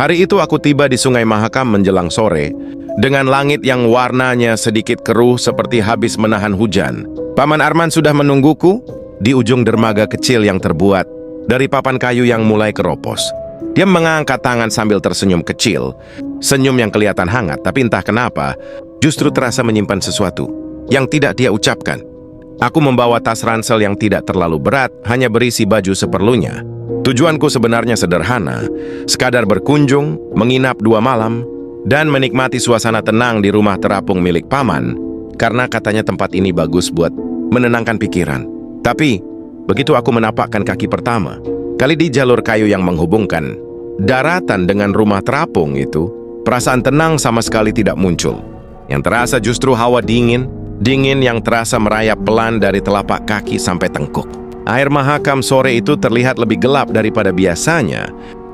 Hari itu aku tiba di Sungai Mahakam menjelang sore, dengan langit yang warnanya sedikit keruh seperti habis menahan hujan. Paman Arman sudah menungguku di ujung dermaga kecil yang terbuat dari papan kayu yang mulai keropos. Dia mengangkat tangan sambil tersenyum kecil, senyum yang kelihatan hangat, tapi entah kenapa, justru terasa menyimpan sesuatu yang tidak dia ucapkan. Aku membawa tas ransel yang tidak terlalu berat, hanya berisi baju seperlunya. Tujuanku sebenarnya sederhana, sekadar berkunjung, menginap 2 malam, dan menikmati suasana tenang di rumah terapung milik paman, karena katanya tempat ini bagus buat menenangkan pikiran. Tapi, begitu aku menapakkan kaki pertama, kali di jalur kayu yang menghubungkan daratan dengan rumah terapung itu, perasaan tenang sama sekali tidak muncul. Yang terasa justru hawa dingin yang terasa merayap pelan dari telapak kaki sampai tengkuk. Air Mahakam sore itu terlihat lebih gelap daripada biasanya.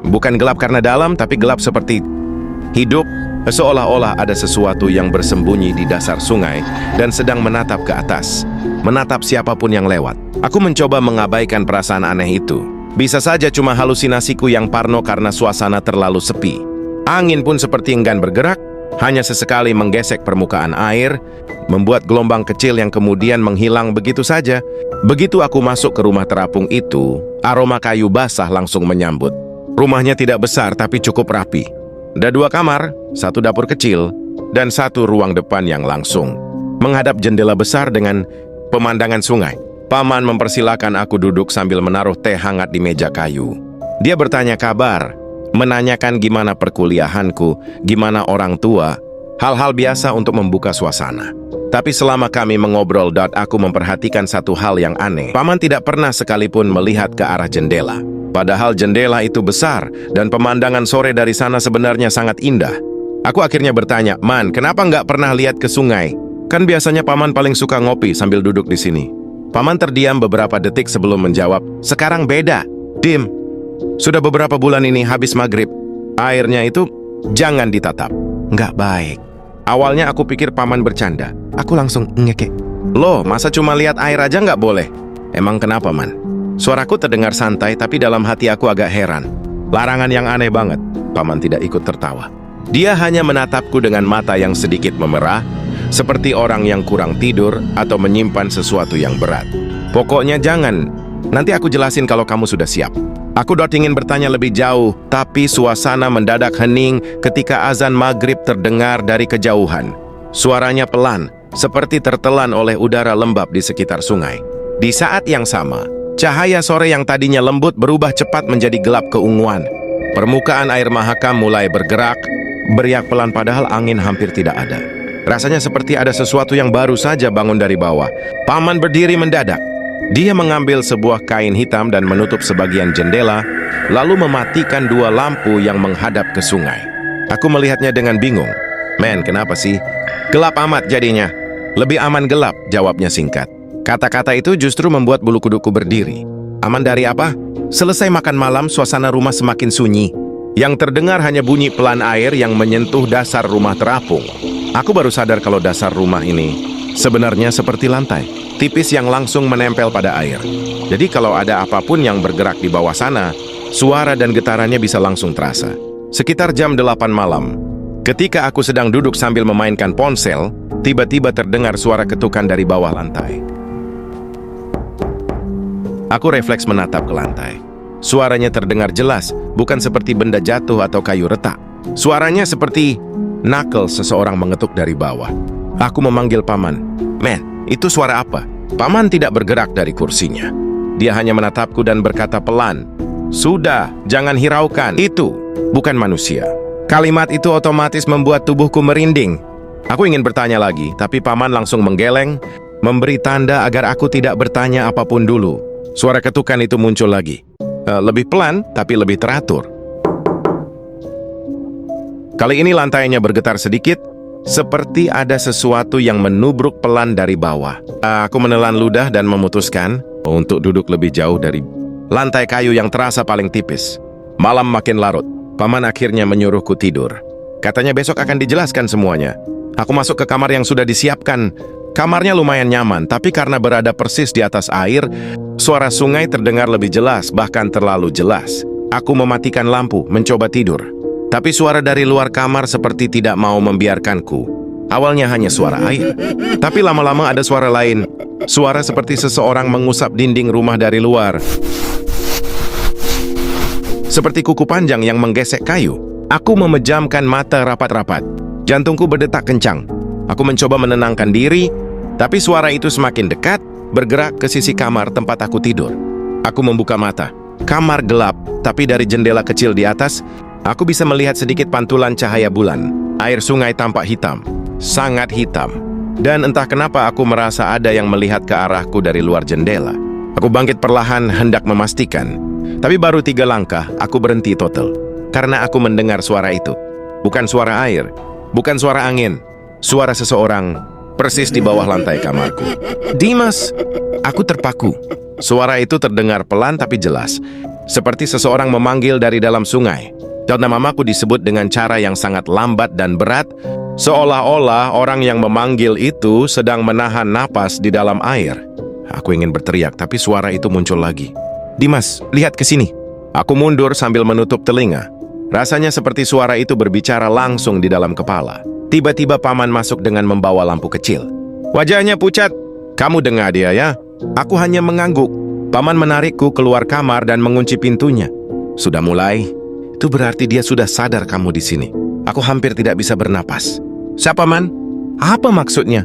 Bukan gelap karena dalam, tapi gelap seperti hidup, seolah-olah ada sesuatu yang bersembunyi di dasar sungai dan sedang menatap ke atas, menatap siapapun yang lewat. Aku mencoba mengabaikan perasaan aneh itu. Bisa saja cuma halusinasiku yang parno karena suasana terlalu sepi. Angin pun seperti enggan bergerak, hanya sesekali menggesek permukaan air, membuat gelombang kecil yang kemudian menghilang begitu saja. Begitu aku masuk ke rumah terapung itu, aroma kayu basah langsung menyambut. Rumahnya tidak besar tapi cukup rapi. Ada 2 kamar, 1 dapur kecil, dan 1 ruang depan yang langsung menghadap jendela besar dengan pemandangan sungai. Paman mempersilakan aku duduk sambil menaruh teh hangat di meja kayu. Dia bertanya kabar, menanyakan gimana perkuliahanku, gimana orang tua, hal-hal biasa untuk membuka suasana. Tapi selama kami mengobrol, aku memperhatikan satu hal yang aneh. Paman tidak pernah sekalipun melihat ke arah jendela. Padahal jendela itu besar dan pemandangan sore dari sana sebenarnya sangat indah. Aku akhirnya bertanya, "Man, kenapa nggak pernah lihat ke sungai? Kan biasanya paman paling suka ngopi sambil duduk di sini." Paman terdiam beberapa detik sebelum menjawab, "Sekarang beda, Dim. Sudah beberapa bulan ini habis maghrib, airnya itu jangan ditatap. Nggak baik." Awalnya aku pikir paman bercanda. Aku langsung ngekek. "Loh, masa cuma lihat air aja nggak boleh? Emang kenapa, Man?" Suaraku terdengar santai, tapi dalam hati aku agak heran. Larangan yang aneh banget. Paman tidak ikut tertawa. Dia hanya menatapku dengan mata yang sedikit memerah, seperti orang yang kurang tidur atau menyimpan sesuatu yang berat. "Pokoknya jangan. Nanti aku jelasin kalau kamu sudah siap." Aku ingin bertanya lebih jauh, tapi suasana mendadak hening ketika azan maghrib terdengar dari kejauhan. Suaranya pelan, seperti tertelan oleh udara lembab di sekitar sungai. Di saat yang sama, cahaya sore yang tadinya lembut berubah cepat menjadi gelap keunguan. Permukaan air Mahakam mulai bergerak, beriak pelan padahal angin hampir tidak ada. Rasanya seperti ada sesuatu yang baru saja bangun dari bawah. Paman berdiri mendadak. Dia mengambil sebuah kain hitam dan menutup sebagian jendela, lalu mematikan 2 lampu yang menghadap ke sungai. Aku melihatnya dengan bingung. "Men, kenapa sih? Gelap amat jadinya." "Lebih aman gelap," jawabnya singkat. Kata-kata itu justru membuat bulu kuduku berdiri. Aman dari apa? Selesai makan malam, suasana rumah semakin sunyi. Yang terdengar hanya bunyi pelan air yang menyentuh dasar rumah terapung. Aku baru sadar kalau dasar rumah ini sebenarnya seperti lantai tipis yang langsung menempel pada air. Jadi kalau ada apapun yang bergerak di bawah sana, suara dan getarannya bisa langsung terasa. Sekitar jam 8 malam, ketika aku sedang duduk sambil memainkan ponsel, tiba-tiba terdengar suara ketukan dari bawah lantai. Aku refleks menatap ke lantai. Suaranya terdengar jelas, bukan seperti benda jatuh atau kayu retak. Suaranya seperti knuckles seseorang mengetuk dari bawah. Aku memanggil paman. "Men, itu suara apa?" Paman tidak bergerak dari kursinya. Dia hanya menatapku dan berkata pelan, "Sudah, jangan hiraukan. Itu bukan manusia." Kalimat itu otomatis membuat tubuhku merinding. Aku ingin bertanya lagi, tapi paman langsung menggeleng, memberi tanda agar aku tidak bertanya apapun dulu. Suara ketukan itu muncul lagi. Lebih pelan, tapi lebih teratur. Kali ini lantainya bergetar sedikit, seperti ada sesuatu yang menubruk pelan dari bawah. Aku menelan ludah dan memutuskan untuk duduk lebih jauh dari lantai kayu yang terasa paling tipis. Malam makin larut. Paman akhirnya menyuruhku tidur. Katanya besok akan dijelaskan semuanya. Aku masuk ke kamar yang sudah disiapkan. Kamarnya lumayan nyaman, tapi karena berada persis di atas air, suara sungai terdengar lebih jelas, bahkan terlalu jelas. Aku mematikan lampu, mencoba tidur. Tapi suara dari luar kamar seperti tidak mau membiarkanku. Awalnya hanya suara air, tapi lama-lama ada suara lain. Suara seperti seseorang mengusap dinding rumah dari luar. Seperti kuku panjang yang menggesek kayu. Aku memejamkan mata rapat-rapat. Jantungku berdetak kencang. Aku mencoba menenangkan diri, tapi suara itu semakin dekat, bergerak ke sisi kamar tempat aku tidur. Aku membuka mata. Kamar gelap, tapi dari jendela kecil di atas, aku bisa melihat sedikit pantulan cahaya bulan. Air sungai tampak hitam, sangat hitam. Dan entah kenapa aku merasa ada yang melihat ke arahku dari luar jendela. Aku bangkit perlahan hendak memastikan. Tapi baru 3 langkah, aku berhenti total. Karena aku mendengar suara itu. Bukan suara air, bukan suara angin. Suara seseorang persis di bawah lantai kamarku. Dimas! Aku terpaku. Suara itu terdengar pelan tapi jelas. Seperti seseorang memanggil dari dalam sungai. Dan namaku disebut dengan cara yang sangat lambat dan berat. Seolah-olah orang yang memanggil itu sedang menahan napas di dalam air. Aku ingin berteriak, tapi suara itu muncul lagi. Dimas, lihat ke sini. Aku mundur sambil menutup telinga. Rasanya seperti suara itu berbicara langsung di dalam kepala. Tiba-tiba paman masuk dengan membawa lampu kecil. Wajahnya pucat. Kamu dengar dia ya? Aku hanya mengangguk. Paman menarikku keluar kamar dan mengunci pintunya. Sudah mulai. Itu berarti dia sudah sadar kamu di sini. Aku hampir tidak bisa bernapas. Siapa, Man? Apa maksudnya?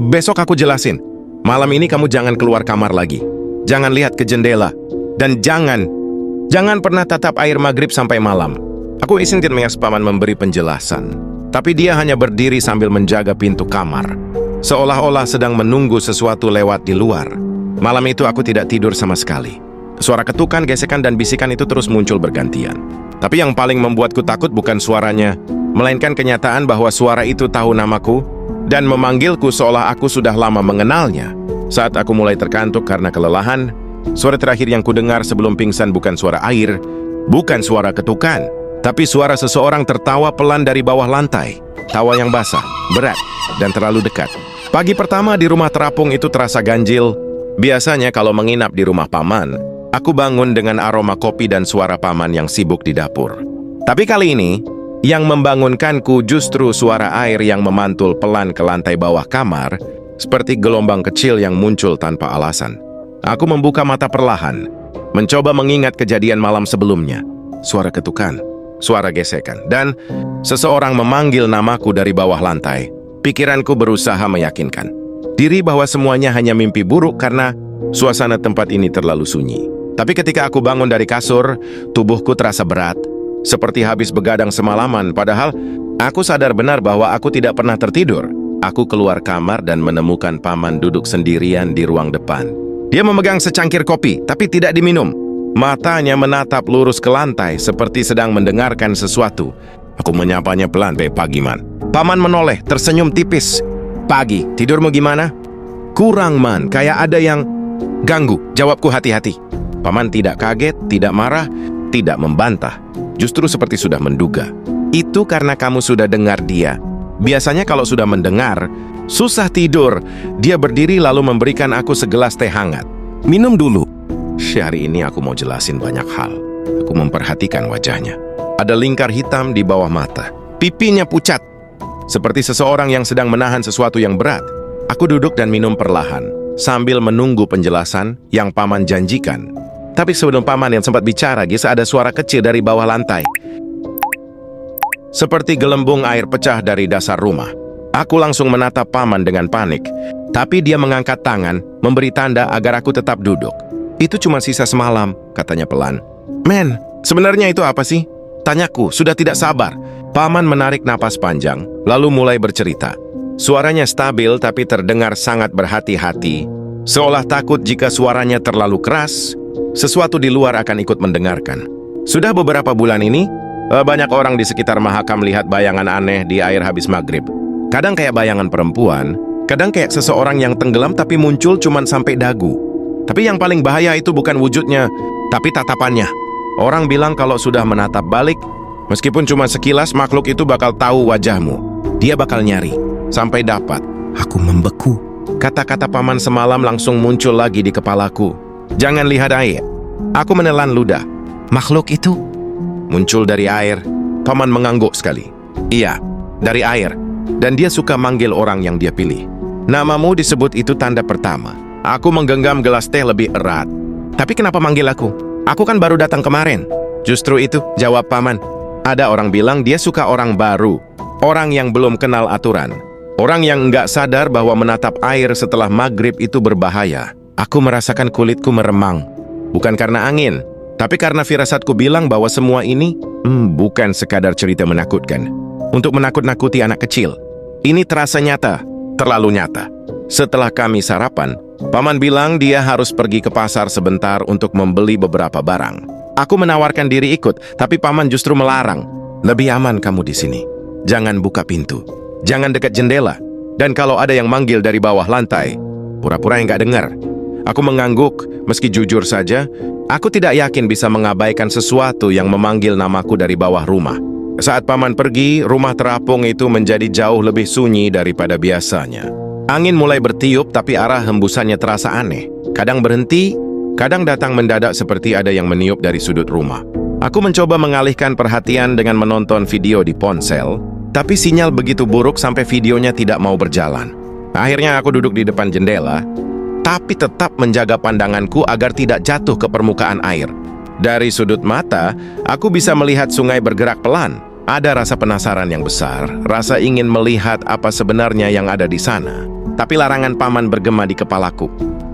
Besok aku jelasin. Malam ini kamu jangan keluar kamar lagi. Jangan lihat ke jendela. Dan jangan pernah tatap air maghrib sampai malam. Aku izinkan paman memberi penjelasan. Tapi dia hanya berdiri sambil menjaga pintu kamar. Seolah-olah sedang menunggu sesuatu lewat di luar. Malam itu aku tidak tidur sama sekali. Suara ketukan, gesekan, dan bisikan itu terus muncul bergantian. Tapi yang paling membuatku takut bukan suaranya, melainkan kenyataan bahwa suara itu tahu namaku dan memanggilku seolah aku sudah lama mengenalnya. Saat aku mulai terkantuk karena kelelahan, suara terakhir yang kudengar sebelum pingsan bukan suara air, bukan suara ketukan, tapi suara seseorang tertawa pelan dari bawah lantai. Tawa yang basah, berat, dan terlalu dekat. Pagi pertama di rumah terapung itu terasa ganjil. Biasanya kalau menginap di rumah paman, aku bangun dengan aroma kopi dan suara paman yang sibuk di dapur. Tapi kali ini, yang membangunkanku justru suara air yang memantul pelan ke lantai bawah kamar, seperti gelombang kecil yang muncul tanpa alasan. Aku membuka mata perlahan, mencoba mengingat kejadian malam sebelumnya. Suara ketukan, suara gesekan, dan seseorang memanggil namaku dari bawah lantai. Pikiranku berusaha meyakinkan diri bahwa semuanya hanya mimpi buruk karena suasana tempat ini terlalu sunyi. Tapi ketika aku bangun dari kasur, tubuhku terasa berat, seperti habis begadang semalaman. Padahal aku sadar benar bahwa aku tidak pernah tertidur. Aku keluar kamar dan menemukan paman duduk sendirian di ruang depan. Dia memegang secangkir kopi, tapi tidak diminum. Matanya menatap lurus ke lantai seperti sedang mendengarkan sesuatu. Aku menyapanya pelan, "Pagi, Man." Paman menoleh, tersenyum tipis. "Pagi, tidurmu gimana?" "Kurang, Man, kayak ada yang ganggu." Jawabku hati-hati. Paman tidak kaget, tidak marah, tidak membantah. Justru seperti sudah menduga. "Itu karena kamu sudah dengar dia. Biasanya kalau sudah mendengar, susah tidur." Dia berdiri lalu memberikan aku segelas teh hangat. "Minum dulu." Hari ini aku mau jelasin banyak hal. Aku memperhatikan wajahnya. Ada lingkar hitam di bawah mata. Pipinya pucat, seperti seseorang yang sedang menahan sesuatu yang berat. Aku duduk dan minum perlahan, sambil menunggu penjelasan yang paman janjikan. Tapi sebelum paman yang sempat bicara, ada suara kecil dari bawah lantai. Seperti gelembung air pecah dari dasar rumah. Aku langsung menatap paman dengan panik. Tapi dia mengangkat tangan, memberi tanda agar aku tetap duduk. "Itu cuma sisa semalam," katanya pelan. "Men, sebenarnya itu apa sih?" tanyaku, sudah tidak sabar. Paman menarik napas panjang, lalu mulai bercerita. Suaranya stabil tapi terdengar sangat berhati-hati. Seolah takut jika suaranya terlalu keras, sesuatu di luar akan ikut mendengarkan. Sudah beberapa bulan ini, banyak orang di sekitar Mahakam melihat bayangan aneh di air habis maghrib. Kadang kayak bayangan perempuan, kadang kayak seseorang yang tenggelam tapi muncul cuman sampai dagu. Tapi yang paling bahaya itu bukan wujudnya, tapi tatapannya. Orang bilang kalau sudah menatap balik, meskipun cuma sekilas, makhluk itu bakal tahu wajahmu. Dia bakal nyari, sampai dapat. Aku membeku. Kata-kata paman semalam langsung muncul lagi di kepalaku. "Jangan lihat air." Aku menelan ludah. Makhluk itu muncul dari air, Paman mengangguk sekali. Iya, dari air. Dan dia suka manggil orang yang dia pilih. Namamu disebut itu tanda pertama. Aku menggenggam gelas teh lebih erat. Tapi kenapa manggil aku? Aku kan baru datang kemarin. Justru itu, jawab Paman. Ada orang bilang dia suka orang baru. Orang yang belum kenal aturan. Orang yang nggak sadar bahwa menatap air setelah maghrib itu berbahaya. Aku merasakan kulitku meremang. Bukan karena angin, tapi karena firasatku bilang bahwa semua ini bukan sekadar cerita menakutkan. Untuk menakut-nakuti anak kecil. Ini terasa nyata, terlalu nyata. Setelah kami sarapan, Paman bilang dia harus pergi ke pasar sebentar untuk membeli beberapa barang. Aku menawarkan diri ikut, tapi Paman justru melarang. Lebih aman kamu di sini. Jangan buka pintu. Jangan dekat jendela. Dan kalau ada yang manggil dari bawah lantai, pura-pura yang nggak dengar. Aku mengangguk, meski jujur saja, aku tidak yakin bisa mengabaikan sesuatu yang memanggil namaku dari bawah rumah. Saat Paman pergi, rumah terapung itu menjadi jauh lebih sunyi daripada biasanya. Angin mulai bertiup, tapi arah hembusannya terasa aneh. Kadang berhenti, kadang datang mendadak seperti ada yang meniup dari sudut rumah. Aku mencoba mengalihkan perhatian dengan menonton video di ponsel, tapi sinyal begitu buruk sampai videonya tidak mau berjalan. Akhirnya aku duduk di depan jendela, tapi tetap menjaga pandanganku agar tidak jatuh ke permukaan air. Dari sudut mata, aku bisa melihat sungai bergerak pelan. Ada rasa penasaran yang besar, rasa ingin melihat apa sebenarnya yang ada di sana. Tapi larangan Paman bergema di kepalaku.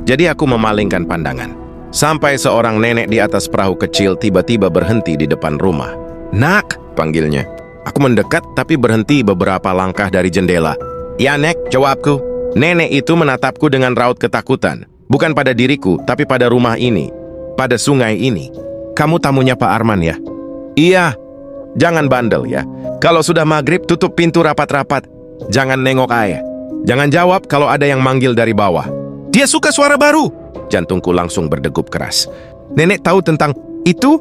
Jadi aku memalingkan pandangan. Sampai seorang nenek di atas perahu kecil tiba-tiba berhenti di depan rumah. "Nak," panggilnya. Aku mendekat tapi berhenti beberapa langkah dari jendela. "Ya, Nek," jawabku. Nenek itu menatapku dengan raut ketakutan. Bukan pada diriku, tapi pada rumah ini. Pada sungai ini. "Kamu tamunya Pak Arman ya?" "Iya." "Jangan bandel ya. Kalau sudah maghrib, tutup pintu rapat-rapat. Jangan nengok air. Jangan jawab kalau ada yang manggil dari bawah." "Dia suka suara baru!" Jantungku langsung berdegup keras. "Nenek tahu tentang itu?"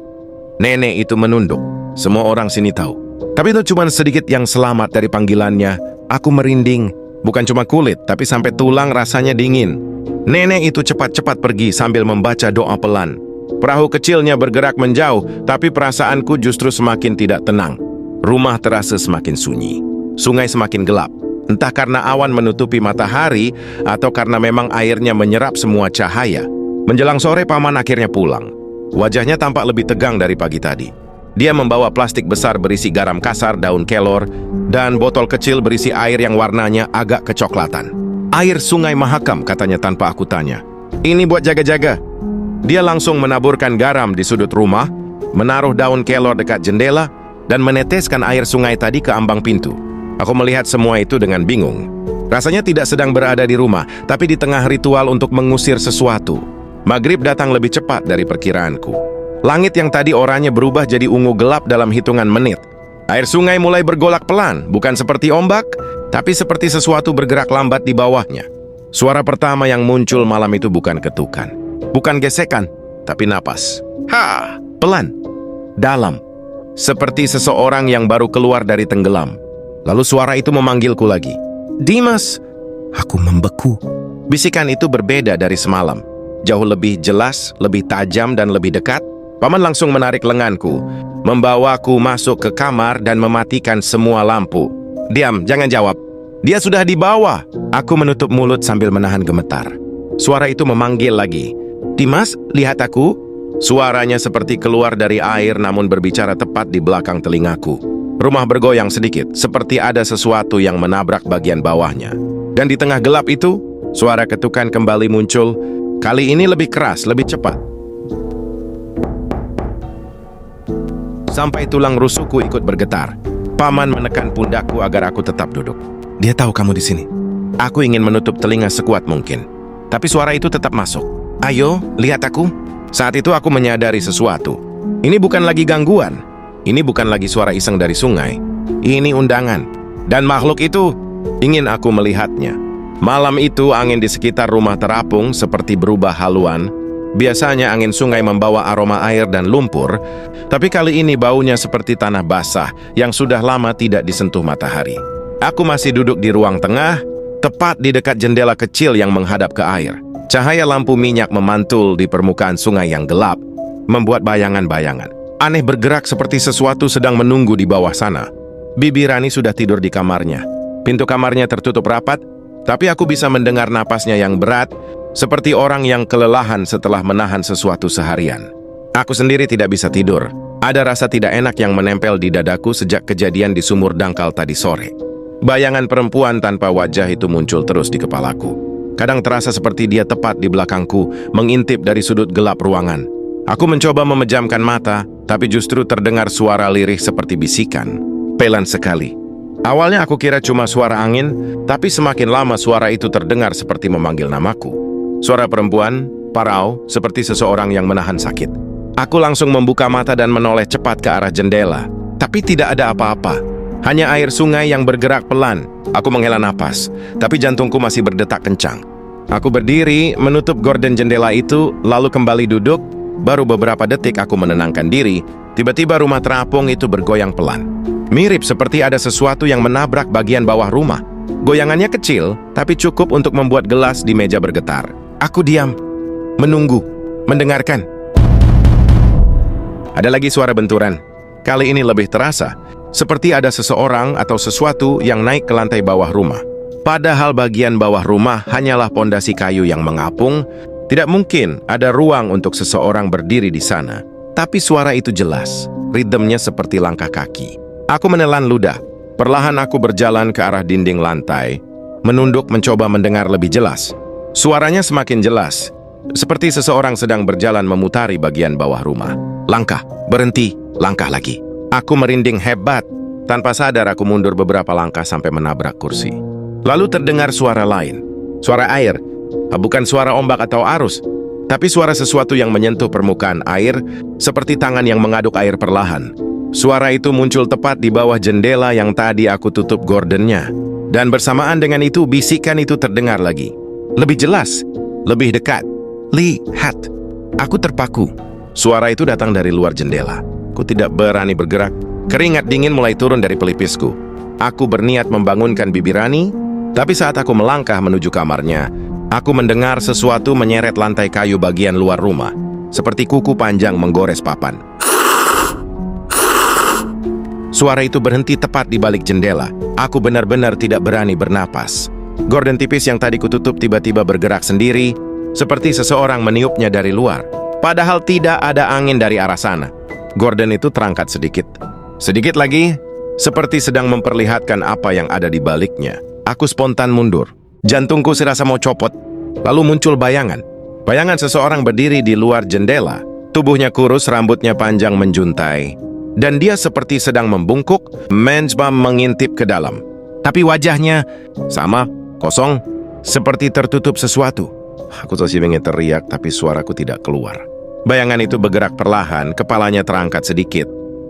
Nenek itu menunduk. Semua orang sini tahu. Tapi itu cuma sedikit yang selamat dari panggilannya. Aku merinding. Bukan cuma kulit, tapi sampai tulang rasanya dingin. Nenek itu cepat-cepat pergi sambil membaca doa pelan. Perahu kecilnya bergerak menjauh, tapi perasaanku justru semakin tidak tenang. Rumah terasa semakin sunyi. Sungai semakin gelap. Entah karena awan menutupi matahari, atau karena memang airnya menyerap semua cahaya. Menjelang sore, Paman akhirnya pulang. Wajahnya tampak lebih tegang dari pagi tadi. Dia membawa plastik besar berisi garam kasar, daun kelor, dan botol kecil berisi air yang warnanya agak kecoklatan. "Air Sungai Mahakam," katanya tanpa aku tanya. "Ini buat jaga-jaga." Dia langsung menaburkan garam di sudut rumah, menaruh daun kelor dekat jendela, dan meneteskan air sungai tadi ke ambang pintu. Aku melihat semua itu dengan bingung. Rasanya tidak sedang berada di rumah, tapi di tengah ritual untuk mengusir sesuatu. Maghrib datang lebih cepat dari perkiraanku. Langit yang tadi oranye berubah jadi ungu gelap dalam hitungan menit. Air sungai mulai bergolak pelan, bukan seperti ombak, tapi seperti sesuatu bergerak lambat di bawahnya. Suara pertama yang muncul malam itu bukan ketukan. Bukan gesekan, tapi napas. Pelan, dalam. Seperti seseorang yang baru keluar dari tenggelam. Lalu suara itu memanggilku lagi. "Dimas!" Aku membeku. Bisikan itu berbeda dari semalam. Jauh lebih jelas, lebih tajam, dan lebih dekat. Paman langsung menarik lenganku, membawaku masuk ke kamar dan mematikan semua lampu. "Diam, jangan jawab." "Dia sudah di bawah." Aku menutup mulut sambil menahan gemetar. Suara itu memanggil lagi. "Dimas, lihat aku." Suaranya seperti keluar dari air namun berbicara tepat di belakang telingaku. Rumah bergoyang sedikit, seperti ada sesuatu yang menabrak bagian bawahnya. Dan di tengah gelap itu, suara ketukan kembali muncul. Kali ini lebih keras, lebih cepat. Sampai tulang rusukku ikut bergetar. Paman menekan pundakku agar aku tetap duduk. "Dia tahu kamu di sini." Aku ingin menutup telinga sekuat mungkin. Tapi suara itu tetap masuk. "Ayo, lihat aku." Saat itu aku menyadari sesuatu. Ini bukan lagi gangguan. Ini bukan lagi suara iseng dari sungai. Ini undangan. Dan makhluk itu ingin aku melihatnya. Malam itu angin di sekitar rumah terapung seperti berubah haluan. Biasanya angin sungai membawa aroma air dan lumpur, tapi kali ini baunya seperti tanah basah yang sudah lama tidak disentuh matahari. Aku masih duduk di ruang tengah, tepat di dekat jendela kecil yang menghadap ke air. Cahaya lampu minyak memantul di permukaan sungai yang gelap, membuat bayangan-bayangan. aneh bergerak seperti sesuatu sedang menunggu di bawah sana. Bibi Rani sudah tidur di kamarnya. Pintu kamarnya tertutup rapat, tapi aku bisa mendengar napasnya yang berat, seperti orang yang kelelahan setelah menahan sesuatu seharian. Aku sendiri tidak bisa tidur. Ada rasa tidak enak yang menempel di dadaku sejak kejadian di sumur dangkal tadi sore. Bayangan perempuan tanpa wajah itu muncul terus di kepalaku. Kadang terasa seperti dia tepat di belakangku, mengintip dari sudut gelap ruangan. Aku mencoba memejamkan mata, tapi justru terdengar suara lirih seperti bisikan. Pelan sekali. Awalnya aku kira cuma suara angin, tapi semakin lama suara itu terdengar seperti memanggil namaku. Suara perempuan, parau, seperti seseorang yang menahan sakit. Aku langsung membuka mata dan menoleh cepat ke arah jendela. Tapi tidak ada apa-apa. Hanya air sungai yang bergerak pelan. Aku menghela napas, tapi jantungku masih berdetak kencang. Aku berdiri, menutup gorden jendela itu, lalu kembali duduk. Baru beberapa detik aku menenangkan diri, tiba-tiba rumah terapung itu bergoyang pelan. Mirip seperti ada sesuatu yang menabrak bagian bawah rumah. Goyangannya kecil, tapi cukup untuk membuat gelas di meja bergetar. Aku diam, menunggu, mendengarkan. Ada lagi suara benturan. Kali ini lebih terasa, seperti ada seseorang atau sesuatu yang naik ke lantai bawah rumah. Padahal bagian bawah rumah hanyalah pondasi kayu yang mengapung. Tidak mungkin ada ruang untuk seseorang berdiri di sana. Tapi suara itu jelas, ritmenya seperti langkah kaki. Aku menelan ludah. Perlahan aku berjalan ke arah dinding lantai, menunduk mencoba mendengar lebih jelas. Suaranya semakin jelas, seperti seseorang sedang berjalan memutari bagian bawah rumah. Langkah, berhenti, langkah lagi. Aku merinding hebat. Tanpa sadar aku mundur beberapa langkah sampai menabrak kursi. Lalu terdengar suara lain. Suara air. Bukan suara ombak atau arus, tapi suara sesuatu yang menyentuh permukaan air, seperti tangan yang mengaduk air perlahan. Suara itu muncul tepat di bawah jendela yang tadi aku tutup gordennya. Dan bersamaan dengan itu, bisikan itu terdengar lagi. Lebih jelas, lebih dekat. Lihat. Aku terpaku. Suara itu datang dari luar jendela. Aku tidak berani bergerak. Keringat dingin mulai turun dari pelipisku. Aku berniat membangunkan Bibi Rani, tapi saat aku melangkah menuju kamarnya, aku mendengar sesuatu menyeret lantai kayu bagian luar rumah, seperti kuku panjang menggores papan. Suara itu berhenti tepat di balik jendela. Aku benar-benar tidak berani bernapas. Gorden tipis yang tadi kututup tiba-tiba bergerak sendiri, seperti seseorang meniupnya dari luar. Padahal tidak ada angin dari arah sana. Gorden itu terangkat sedikit. Sedikit lagi, seperti sedang memperlihatkan apa yang ada di baliknya. Aku spontan mundur. Jantungku serasa mau copot. Lalu muncul bayangan. Bayangan seseorang berdiri di luar jendela. Tubuhnya kurus, rambutnya panjang menjuntai. Dan dia seperti sedang membungkuk, mencoba mengintip ke dalam. Tapi wajahnya sama, kosong, seperti tertutup sesuatu. Aku masih ingin teriak, tapi suaraku tidak keluar. Bayangan itu bergerak perlahan, kepalanya terangkat sedikit.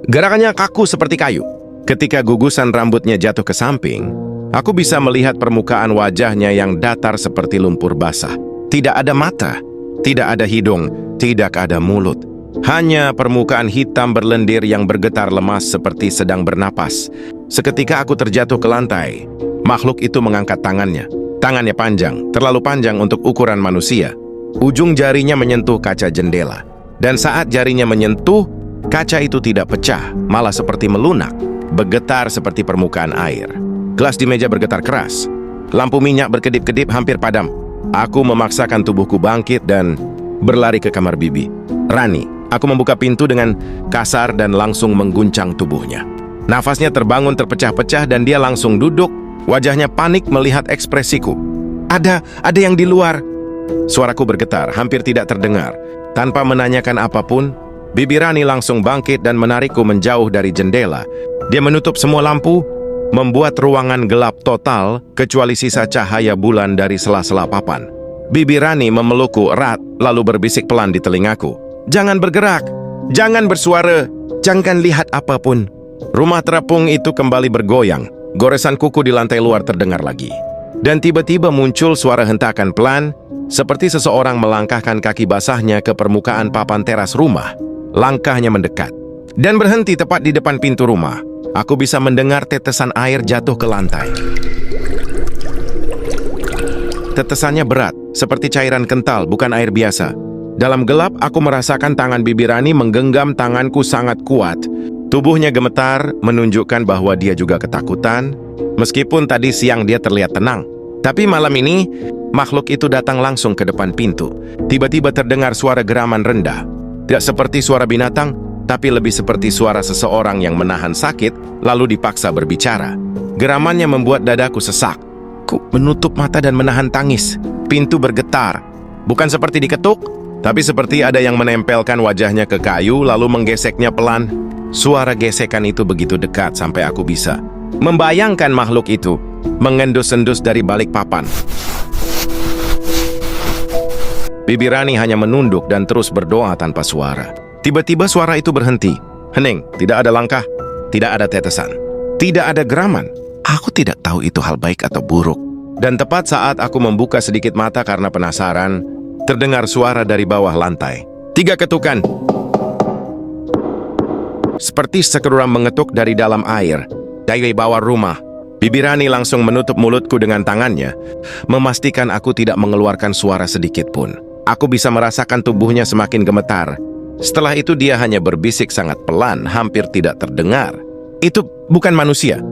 Gerakannya kaku seperti kayu. Ketika gugusan rambutnya jatuh ke samping, aku bisa melihat permukaan wajahnya yang datar seperti lumpur basah. Tidak ada mata, tidak ada hidung, tidak ada mulut. Hanya permukaan hitam berlendir yang bergetar lemas seperti sedang bernapas. Seketika aku terjatuh ke lantai. Makhluk itu mengangkat tangannya. Tangannya panjang, terlalu panjang untuk ukuran manusia. Ujung jarinya menyentuh kaca jendela. Dan saat jarinya menyentuh, kaca itu tidak pecah, malah seperti melunak, bergetar seperti permukaan air. Gelas di meja bergetar keras. Lampu minyak berkedip-kedip hampir padam. Aku memaksakan tubuhku bangkit dan berlari ke kamar Bibi Rani. Aku membuka pintu dengan kasar dan langsung mengguncang tubuhnya. Nafasnya terbangun terpecah-pecah dan dia langsung duduk. Wajahnya panik melihat ekspresiku. Ada yang di luar. Suaraku bergetar, hampir tidak terdengar. Tanpa menanyakan apapun, Bibi Rani langsung bangkit dan menarikku menjauh dari jendela. Dia menutup semua lampu, membuat ruangan gelap total, kecuali sisa cahaya bulan dari sela-sela papan. Bibi Rani memelukku erat, lalu berbisik pelan di telingaku. Jangan bergerak, jangan bersuara, jangan lihat apapun. Rumah terapung itu kembali bergoyang. Goresan kuku di lantai luar terdengar lagi. Dan tiba-tiba muncul suara hentakan pelan, seperti seseorang melangkahkan kaki basahnya ke permukaan papan teras rumah. Langkahnya mendekat dan berhenti tepat di depan pintu rumah. Aku bisa mendengar tetesan air jatuh ke lantai. Tetesannya berat, seperti cairan kental, bukan air biasa. Dalam gelap, aku merasakan tangan Bibi Rani menggenggam tanganku sangat kuat. Tubuhnya gemetar, menunjukkan bahwa dia juga ketakutan, meskipun tadi siang dia terlihat tenang. Tapi malam ini, makhluk itu datang langsung ke depan pintu. Tiba-tiba terdengar suara geraman rendah. Tidak seperti suara binatang, tapi lebih seperti suara seseorang yang menahan sakit, lalu dipaksa berbicara. Geramannya membuat dadaku sesak. Ku menutup mata dan menahan tangis. Pintu bergetar. Bukan seperti diketuk, tapi seperti ada yang menempelkan wajahnya ke kayu, lalu menggeseknya pelan. Suara gesekan itu begitu dekat sampai aku bisa membayangkan makhluk itu mengendus-endus dari balik papan. Bibi Rani hanya menunduk dan terus berdoa tanpa suara. Tiba-tiba suara itu berhenti. Hening, tidak ada langkah, tidak ada tetesan, tidak ada geraman. Aku tidak tahu itu hal baik atau buruk. Dan tepat saat aku membuka sedikit mata karena penasaran, terdengar suara dari bawah lantai. 3 ketukan. Seperti sekeruram mengetuk dari dalam air, dari bawah rumah. Bibi Rani langsung menutup mulutku dengan tangannya, memastikan aku tidak mengeluarkan suara sedikit pun. Aku bisa merasakan tubuhnya semakin gemetar. Setelah itu dia hanya berbisik sangat pelan, hampir tidak terdengar. Itu bukan manusia.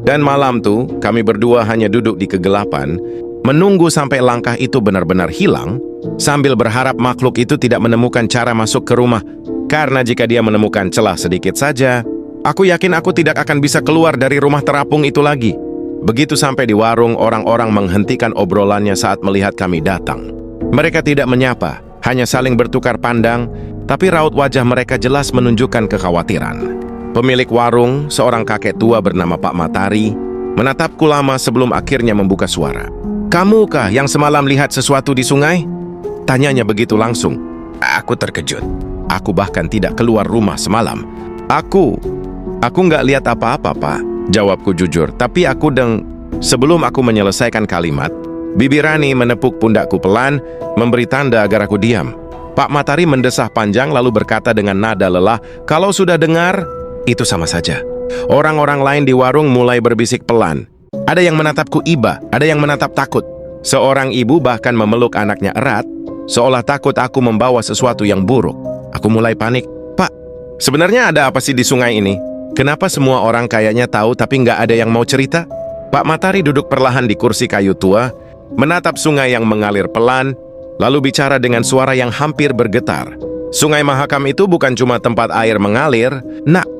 Dan malam tuh, kami berdua hanya duduk di kegelapan, menunggu sampai langkah itu benar-benar hilang, sambil berharap makhluk itu tidak menemukan cara masuk ke rumah. Karena jika dia menemukan celah sedikit saja, aku yakin aku tidak akan bisa keluar dari rumah terapung itu lagi. Begitu sampai di warung, orang-orang menghentikan obrolannya saat melihat kami datang. Mereka tidak menyapa, hanya saling bertukar pandang, tapi raut wajah mereka jelas menunjukkan kekhawatiran. Pemilik warung, seorang kakek tua bernama Pak Matari, menatapku lama sebelum akhirnya membuka suara. "Kamukah yang semalam lihat sesuatu di sungai?" Tanyanya begitu langsung. Aku terkejut. Aku bahkan tidak keluar rumah semalam. Aku nggak lihat apa-apa, Pak. Jawabku jujur, tapi sebelum aku menyelesaikan kalimat, Bibi Rani menepuk pundakku pelan, memberi tanda agar aku diam. Pak Matari mendesah panjang lalu berkata dengan nada lelah, "Kalau sudah dengar, itu sama saja." Orang-orang lain di warung mulai berbisik pelan. Ada yang menatapku iba, ada yang menatap takut. Seorang ibu bahkan memeluk anaknya erat, seolah takut aku membawa sesuatu yang buruk. Aku mulai panik. "Pak, sebenarnya ada apa sih di sungai ini? Kenapa semua orang kayaknya tahu tapi nggak ada yang mau cerita?" Pak Matari duduk perlahan di kursi kayu tua, menatap sungai yang mengalir pelan, lalu bicara dengan suara yang hampir bergetar. "Sungai Mahakam itu bukan cuma tempat air mengalir, Nak.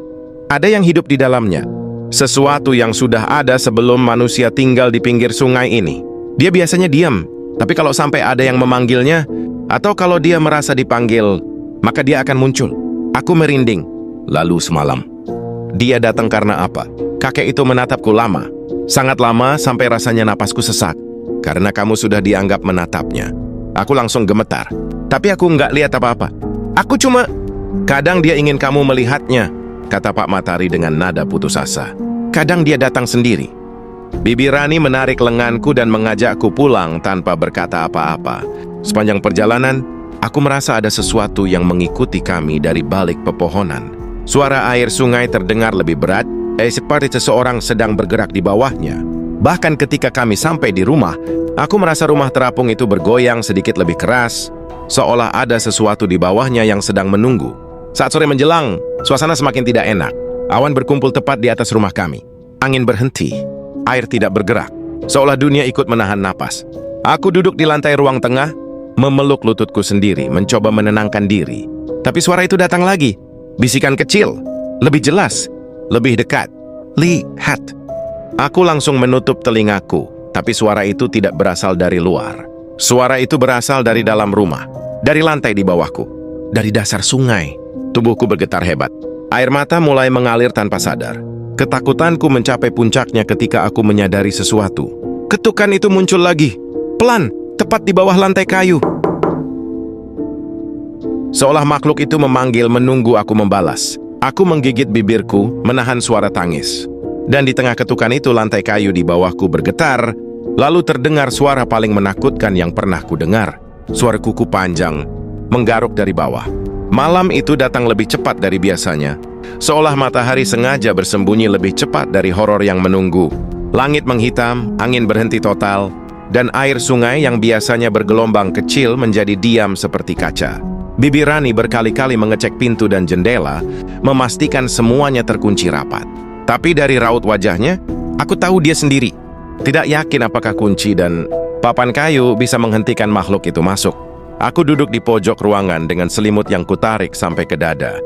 Ada yang hidup di dalamnya. Sesuatu yang sudah ada sebelum manusia tinggal di pinggir sungai ini. Dia biasanya diam, tapi kalau sampai ada yang memanggilnya, atau kalau dia merasa dipanggil, maka dia akan muncul." Aku merinding. "Lalu semalam, dia datang karena apa?" Kakek itu menatapku lama. Sangat lama sampai rasanya napasku sesak. "Karena kamu sudah dianggap menatapnya." Aku langsung gemetar. "Tapi aku nggak lihat apa-apa. Aku cuma..." "Kadang dia ingin kamu melihatnya," kata Pak Matari dengan nada putus asa. "Kadang dia datang sendiri." Bibi Rani menarik lenganku dan mengajakku pulang tanpa berkata apa-apa. Sepanjang perjalanan, aku merasa ada sesuatu yang mengikuti kami dari balik pepohonan. Suara air sungai terdengar lebih berat, seperti seseorang sedang bergerak di bawahnya. Bahkan ketika kami sampai di rumah, aku merasa rumah terapung itu bergoyang sedikit lebih keras, seolah ada sesuatu di bawahnya yang sedang menunggu. Saat sore menjelang, suasana semakin tidak enak. Awan berkumpul tepat di atas rumah kami. Angin berhenti, air tidak bergerak, seolah dunia ikut menahan napas. Aku duduk di lantai ruang tengah, memeluk lututku sendiri, mencoba menenangkan diri. Tapi suara itu datang lagi. Bisikan kecil, lebih jelas, lebih dekat. "Lihat." Aku langsung menutup telingaku, tapi suara itu tidak berasal dari luar. Suara itu berasal dari dalam rumah, dari lantai di bawahku, dari dasar sungai. Tubuhku bergetar hebat. Air mata mulai mengalir tanpa sadar. Ketakutanku mencapai puncaknya ketika aku menyadari sesuatu. Ketukan itu muncul lagi, pelan, tepat di bawah lantai kayu. Seolah makhluk itu memanggil menunggu aku membalas. Aku menggigit bibirku, menahan suara tangis. Dan di tengah ketukan itu lantai kayu di bawahku bergetar, lalu terdengar suara paling menakutkan yang pernah kudengar. Suara kuku panjang, menggaruk dari bawah. Malam itu datang lebih cepat dari biasanya, seolah matahari sengaja bersembunyi lebih cepat dari horor yang menunggu. Langit menghitam, angin berhenti total, dan air sungai yang biasanya bergelombang kecil menjadi diam seperti kaca. Bibi Rani berkali-kali mengecek pintu dan jendela, memastikan semuanya terkunci rapat. Tapi dari raut wajahnya, aku tahu dia sendiri. Tidak yakin apakah kunci dan papan kayu bisa menghentikan makhluk itu masuk. Aku duduk di pojok ruangan dengan selimut yang kutarik sampai ke dada.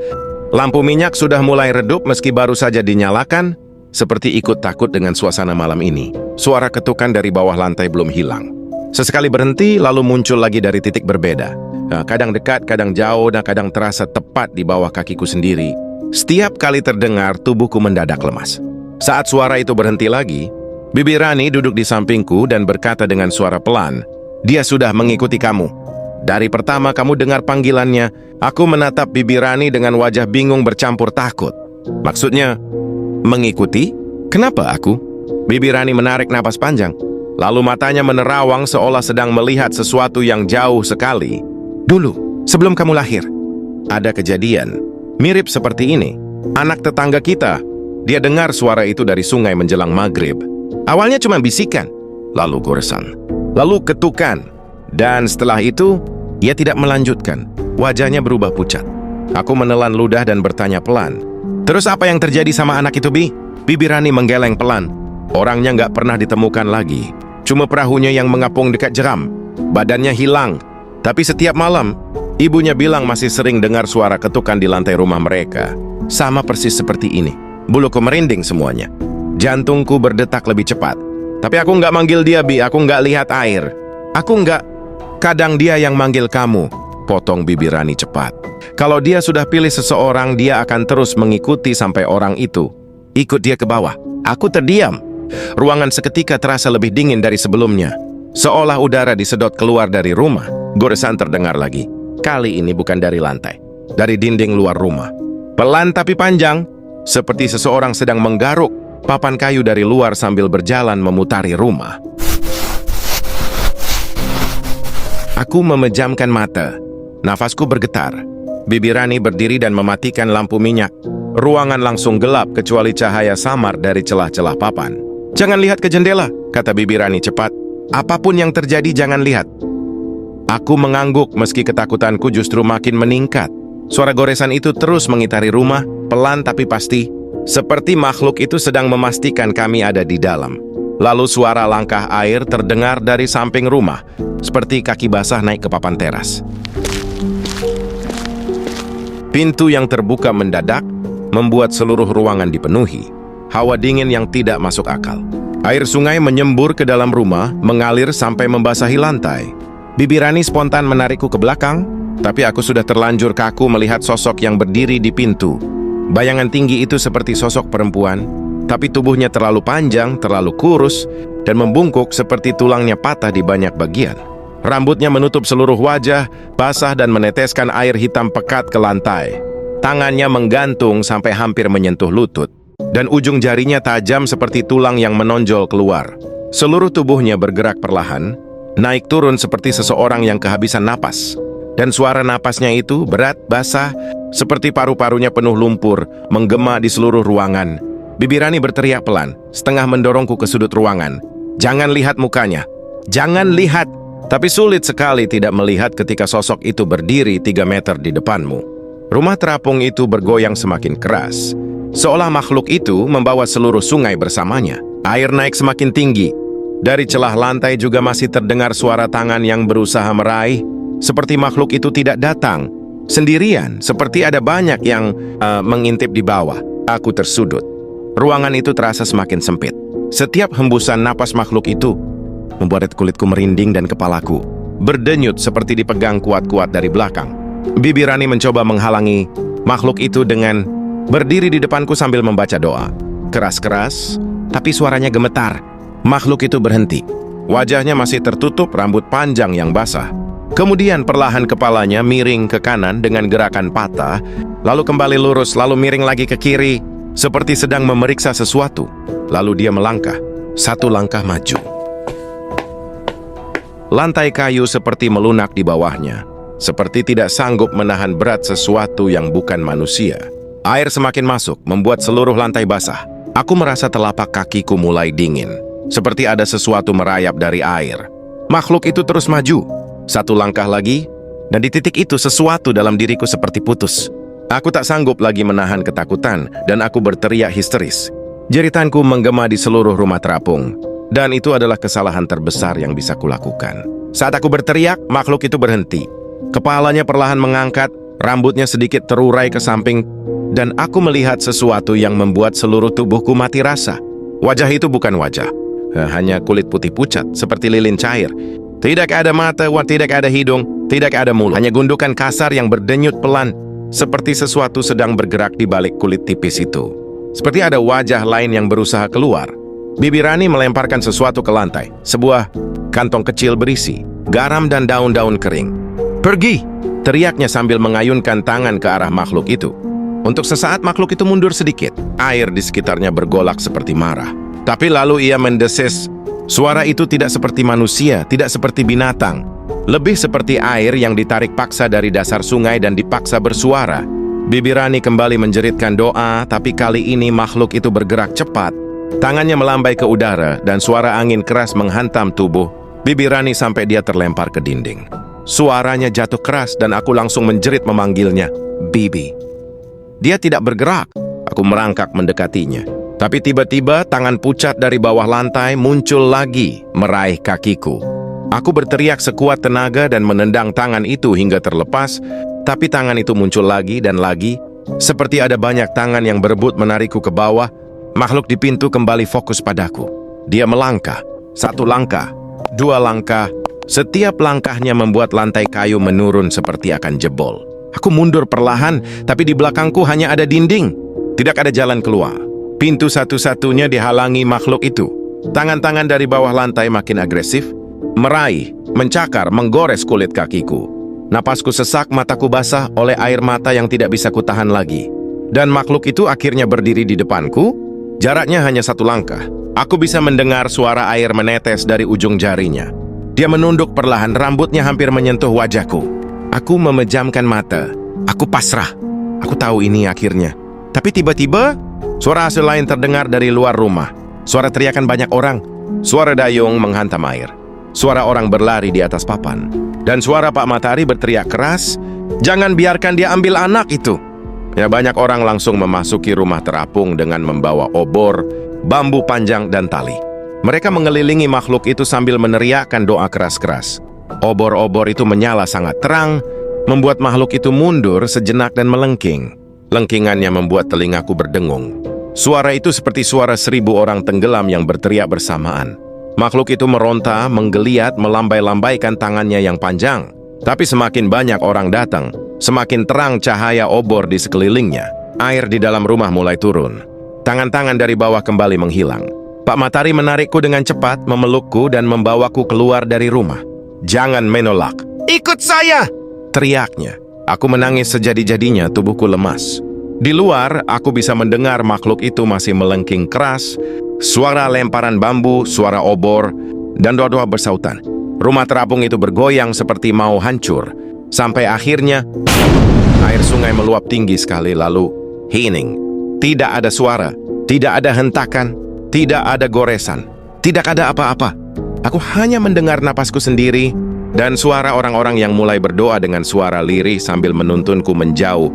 Lampu minyak sudah mulai redup meski baru saja dinyalakan, seperti ikut takut dengan suasana malam ini. Suara ketukan dari bawah lantai belum hilang. Sesekali berhenti, lalu muncul lagi dari titik berbeda. Kadang dekat, kadang jauh, dan kadang terasa tepat di bawah kakiku sendiri. Setiap kali terdengar, tubuhku mendadak lemas. Saat suara itu berhenti lagi, Bibi Rani duduk di sampingku dan berkata dengan suara pelan, "Dia sudah mengikuti kamu. Dari pertama kamu dengar panggilannya." Aku menatap Bibi Rani dengan wajah bingung bercampur takut. "Maksudnya, mengikuti? Kenapa aku?" Bibi Rani menarik napas panjang. Lalu matanya menerawang seolah sedang melihat sesuatu yang jauh sekali. "Dulu, sebelum kamu lahir, ada kejadian mirip seperti ini. Anak tetangga kita, dia dengar suara itu dari sungai menjelang maghrib. Awalnya cuma bisikan, lalu goresan, lalu ketukan. Dan setelah itu, ia tidak melanjutkan. Wajahnya berubah pucat. Aku menelan ludah dan bertanya pelan, 'Terus apa yang terjadi sama anak itu, Bi?' Bibi Rani menggeleng pelan. Orangnya nggak pernah ditemukan lagi. Cuma perahunya yang mengapung dekat jeram. Badannya hilang. Tapi setiap malam, ibunya bilang masih sering dengar suara ketukan di lantai rumah mereka. Sama persis seperti ini. Buluku merinding semuanya. Jantungku berdetak lebih cepat. Tapi aku nggak manggil dia, Bi. Aku nggak lihat air. Aku nggak. Kadang dia yang manggil kamu," potong Bibi Rani cepat. "Kalau dia sudah pilih seseorang, dia akan terus mengikuti sampai orang itu ikut dia ke bawah." Aku terdiam. Ruangan seketika terasa lebih dingin dari sebelumnya. Seolah udara disedot keluar dari rumah. Goresan terdengar lagi. Kali ini bukan dari lantai, dari dinding luar rumah. Pelan tapi panjang, seperti seseorang sedang menggaruk papan kayu dari luar sambil berjalan memutari rumah. Aku memejamkan mata. Nafasku bergetar. Bibi Rani berdiri dan mematikan lampu minyak. Ruangan langsung gelap kecuali cahaya samar dari celah-celah papan. "Jangan lihat ke jendela," kata Bibi Rani cepat. "Apapun yang terjadi, jangan lihat." Aku mengangguk meski ketakutanku justru makin meningkat. Suara goresan itu terus mengitari rumah, pelan tapi pasti. Seperti makhluk itu sedang memastikan kami ada di dalam. Lalu suara langkah air terdengar dari samping rumah, seperti kaki basah naik ke papan teras. Pintu yang terbuka mendadak membuat seluruh ruangan dipenuhi. Hawa dingin yang tidak masuk akal. Air sungai menyembur ke dalam rumah, mengalir sampai membasahi lantai. Bibi Rani spontan menarikku ke belakang, tapi aku sudah terlanjur kaku melihat sosok yang berdiri di pintu. Bayangan tinggi itu seperti sosok perempuan, tapi tubuhnya terlalu panjang, terlalu kurus, dan membungkuk seperti tulangnya patah di banyak bagian. Rambutnya menutup seluruh wajah, basah dan meneteskan air hitam pekat ke lantai. Tangannya menggantung sampai hampir menyentuh lutut, dan ujung jarinya tajam seperti tulang yang menonjol keluar. Seluruh tubuhnya bergerak perlahan, naik turun seperti seseorang yang kehabisan napas. Dan suara napasnya itu berat, basah, seperti paru-parunya penuh lumpur, menggema di seluruh ruangan. Bibi Rani berteriak pelan, setengah mendorongku ke sudut ruangan. "Jangan lihat mukanya, jangan lihat!" Tapi sulit sekali tidak melihat ketika sosok itu berdiri 3 meter di depanmu. Rumah terapung itu bergoyang semakin keras, seolah makhluk itu membawa seluruh sungai bersamanya. Air naik semakin tinggi. Dari celah lantai juga masih terdengar suara tangan yang berusaha meraih, seperti makhluk itu tidak datang sendirian, seperti ada banyak yang mengintip di bawah. Aku tersudut. Ruangan itu terasa semakin sempit. Setiap hembusan napas makhluk itu membuat kulitku merinding dan kepalaku berdenyut seperti dipegang kuat-kuat dari belakang. Bibi Rani mencoba menghalangi makhluk itu dengan berdiri di depanku sambil membaca doa. Keras-keras, tapi suaranya gemetar. Makhluk itu berhenti. Wajahnya masih tertutup rambut panjang yang basah. Kemudian perlahan kepalanya miring ke kanan dengan gerakan patah, lalu kembali lurus, lalu miring lagi ke kiri, seperti sedang memeriksa sesuatu. Lalu dia melangkah, 1 langkah maju. Lantai kayu seperti melunak di bawahnya, seperti tidak sanggup menahan berat sesuatu yang bukan manusia. Air semakin masuk, membuat seluruh lantai basah. Aku merasa telapak kakiku mulai dingin, seperti ada sesuatu merayap dari air. Makhluk itu terus maju. Satu langkah lagi, dan di titik itu sesuatu dalam diriku seperti putus. Aku tak sanggup lagi menahan ketakutan, dan aku berteriak histeris. Jeritanku menggema di seluruh rumah terapung, dan itu adalah kesalahan terbesar yang bisa kulakukan. Saat aku berteriak, makhluk itu berhenti. Kepalanya perlahan mengangkat, rambutnya sedikit terurai ke samping, dan aku melihat sesuatu yang membuat seluruh tubuhku mati rasa. Wajah itu bukan wajah, hanya kulit putih pucat seperti lilin cair. Tidak ada mata, tidak ada hidung, tidak ada mulut. Hanya gundukan kasar yang berdenyut pelan, seperti sesuatu sedang bergerak di balik kulit tipis itu. Seperti ada wajah lain yang berusaha keluar. Bibi Rani melemparkan sesuatu ke lantai, sebuah kantong kecil berisi garam dan daun-daun kering. "Pergi!" teriaknya sambil mengayunkan tangan ke arah makhluk itu. Untuk sesaat makhluk itu mundur sedikit. Air di sekitarnya bergolak seperti marah. Tapi lalu ia mendesis. Suara itu tidak seperti manusia, tidak seperti binatang. Lebih seperti air yang ditarik paksa dari dasar sungai dan dipaksa bersuara. Bibi Rani kembali menjeritkan doa, tapi kali ini makhluk itu bergerak cepat. Tangannya melambai ke udara dan suara angin keras menghantam tubuh Bibi Rani sampai dia terlempar ke dinding. Suaranya jatuh keras dan aku langsung menjerit memanggilnya, "Bibi." Dia tidak bergerak. Aku merangkak mendekatinya. Tapi tiba-tiba tangan pucat dari bawah lantai muncul lagi meraih kakiku. Aku berteriak sekuat tenaga dan menendang tangan itu hingga terlepas, tapi tangan itu muncul lagi dan lagi, seperti ada banyak tangan yang berebut menarikku ke bawah. Makhluk di pintu kembali fokus padaku. Dia melangkah, satu langkah, dua langkah. Setiap langkahnya membuat lantai kayu menurun seperti akan jebol. Aku mundur perlahan, tapi di belakangku hanya ada dinding. Tidak ada jalan keluar. Pintu satu-satunya dihalangi makhluk itu. Tangan-tangan dari bawah lantai makin agresif, meraih, mencakar, menggores kulit kakiku. Napasku sesak, mataku basah oleh air mata yang tidak bisa kutahan lagi. Dan makhluk itu akhirnya berdiri di depanku. Jaraknya hanya satu langkah. Aku bisa mendengar suara air menetes dari ujung jarinya. Dia menunduk perlahan, rambutnya hampir menyentuh wajahku. Aku memejamkan mata. Aku pasrah. Aku tahu ini akhirnya. Tapi tiba-tiba, suara asli lain terdengar dari luar rumah. Suara teriakan banyak orang. Suara dayung menghantam air. Suara orang berlari di atas papan. Dan suara Pak Matahari berteriak keras, "Jangan biarkan dia ambil anak itu." Ya, banyak orang langsung memasuki rumah terapung dengan membawa obor, bambu panjang, dan tali. Mereka mengelilingi makhluk itu sambil meneriakkan doa keras-keras. Obor-obor itu menyala sangat terang, membuat makhluk itu mundur sejenak dan melengking. Lengkingannya membuat telingaku berdengung. Suara itu seperti suara 1000 orang tenggelam yang berteriak bersamaan. Makhluk itu meronta, menggeliat, melambai-lambaikan tangannya yang panjang. Tapi semakin banyak orang datang, semakin terang cahaya obor di sekelilingnya. Air di dalam rumah mulai turun. Tangan-tangan dari bawah kembali menghilang. Pak Matahari menarikku dengan cepat, memelukku dan membawaku keluar dari rumah. "Jangan menolak. Ikut saya!" teriaknya. Aku menangis sejadi-jadinya, tubuhku lemas. Di luar, aku bisa mendengar makhluk itu masih melengking keras, suara lemparan bambu, suara obor, dan doa-doa bersautan. Rumah terapung itu bergoyang seperti mau hancur. Sampai akhirnya, air sungai meluap tinggi sekali lalu hening. Tidak ada suara, tidak ada hentakan, tidak ada goresan, tidak ada apa-apa. Aku hanya mendengar napasku sendiri dan suara orang-orang yang mulai berdoa dengan suara lirih sambil menuntunku menjauh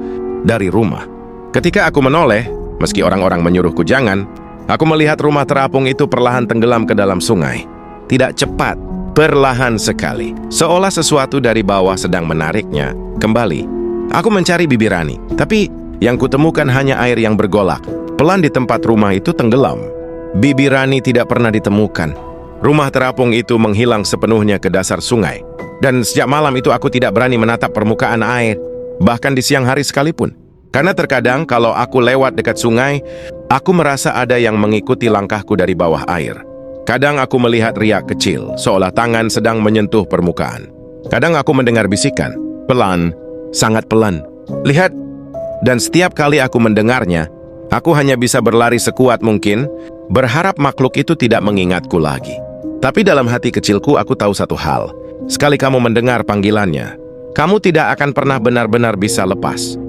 dari rumah. Ketika aku menoleh, meski orang-orang menyuruhku jangan, aku melihat rumah terapung itu perlahan tenggelam ke dalam sungai. Tidak cepat, perlahan sekali. Seolah sesuatu dari bawah sedang menariknya kembali. Aku mencari Bibi Rani, tapi yang kutemukan hanya air yang bergolak. Pelan di tempat rumah itu tenggelam. Bibi Rani tidak pernah ditemukan. Rumah terapung itu menghilang sepenuhnya ke dasar sungai. Dan sejak malam itu aku tidak berani menatap permukaan air, bahkan di siang hari sekalipun. Karena terkadang kalau aku lewat dekat sungai, aku merasa ada yang mengikuti langkahku dari bawah air. Kadang aku melihat riak kecil, seolah tangan sedang menyentuh permukaan. Kadang aku mendengar bisikan, pelan, sangat pelan. Lihat, dan setiap kali aku mendengarnya, aku hanya bisa berlari sekuat mungkin, berharap makhluk itu tidak mengingatku lagi. Tapi dalam hati kecilku aku tahu satu hal. Sekali kamu mendengar panggilannya, kamu tidak akan pernah benar-benar bisa lepas.